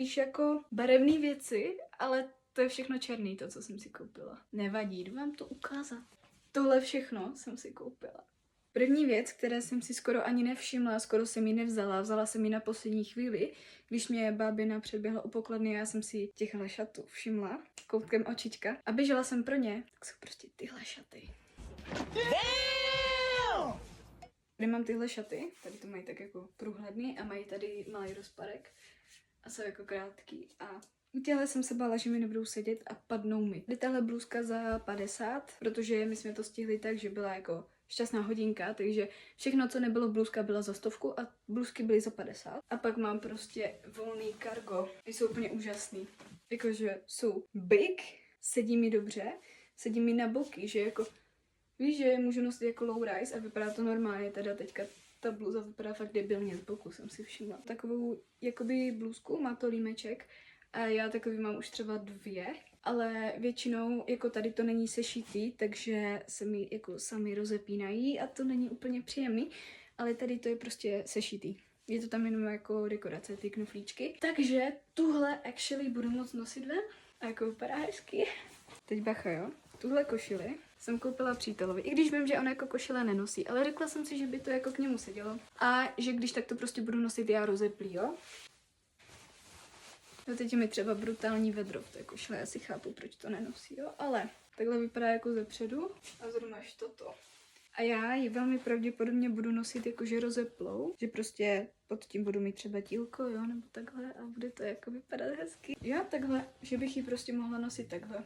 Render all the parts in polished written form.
Víš, jako barevné věci, ale to je všechno černý, to, co jsem si koupila. Nevadí, jdu vám to ukázat. Tohle všechno jsem si koupila. První věc, které jsem si skoro ani nevšimla, skoro jsem ji nevzala, vzala jsem ji na poslední chvíli, když mě bábina předběhla u pokladny, já jsem si těchhle šatů všimla, koutkem očička, a běžela jsem pro ně, tak jsou prostě tyhle šaty. Tady mám tyhle šaty, tady to mají tak jako průhledný a mají tady malý rozparek a jsou jako krátký a u těhle jsem se bála, že mi nebudou sedět a padnou mi. Tady tahle blůzka za 50, protože my jsme to stihli tak, že byla jako šťastná hodinka, takže všechno, co nebylo blůzka, byla za 100 a blůzky byly za 50. A pak mám prostě volný kargo. Jsou úplně úžasný. Jakože jsou big, sedí mi dobře, sedí mi na boky, že jako víš, že můžu nosit jako low rise a vypadá to normálně, teda teďka ta bluza vypadá fakt debilně z boku, jsem si všimla. Takovou jakoby blůzku, má to límeček a já takový mám už třeba 2, ale většinou jako tady to není sešitý, takže se mi jako sami rozepínají a to není úplně příjemný, ale tady to je prostě sešitý. Je to tam jenom jako dekorace, ty knoflíčky. Takže tuhle actually budu moc nosit ven a jako vypadá hezky. Teď bacha, jo? Tuhle košili jsem koupila přítelovi, i když vím, že on jako košile nenosí, ale řekla jsem si, že by to jako k němu sedělo. A že když tak to prostě budu nosit já rozeplý, jo? No teď je mi třeba brutální vedro v té košile, já si chápu, proč to nenosí, jo? Ale takhle vypadá jako zepředu a vzadu máš toto. A já ji velmi pravděpodobně budu nosit jakože rozeplou, že prostě pod tím budu mít třeba tílko, jo, nebo takhle a bude to jako vypadat hezky. Jo, takhle, že bych ji prostě mohla nosit takhle.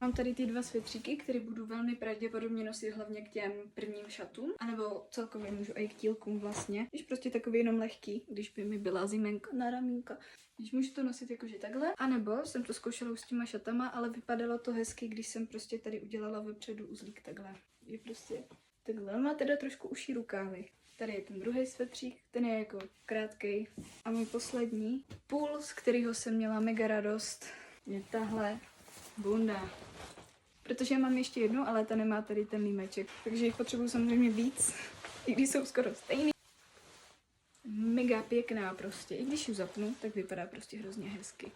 Mám tady ty 2 svetříky, které budu velmi pravděpodobně nosit hlavně k těm prvním šatům, anebo celkově můžu i k tílkům vlastně. Když prostě takový jenom lehký, když by mi byla zimenka na ramínka. Když můžu to nosit jakože takhle, anebo jsem to zkoušela už s těma šatama, ale vypadalo to hezky, když jsem prostě tady udělala vepředu uzlík takhle. Je prostě takhle. Má teda trošku uší rukávy. Tady je ten druhý svetřík, ten je jako krátkej. A můj poslední půl, z kterého jsem měla mega radost, je tahle bunda. Protože já mám ještě jednu, ale ta nemá tady ten límeček. Takže jich potřebuju samozřejmě víc, i když jsou skoro stejný. Mega pěkná prostě. I když ji zapnu, tak vypadá prostě hrozně hezky.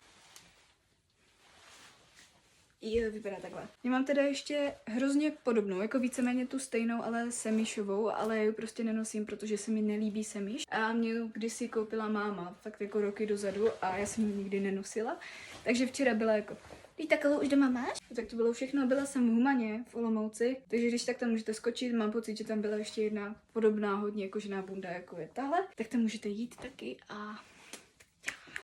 Jo, vypadá takhle. Já mám teda ještě hrozně podobnou, jako víceméně tu stejnou, ale semišovou, ale já ji prostě nenosím, protože se mi nelíbí semiš. A mě ji kdysi koupila máma, fakt jako roky dozadu a já jsem ji nikdy nenosila. Takže včera byla jako, ty takovou už doma máš? Tak to bylo všechno, byla jsem v Humaně v Olomouci, takže když tak tam můžete skočit, mám pocit, že tam byla ještě jedna podobná hodně kožená bunda, jako je tahle, tak tam můžete jít taky a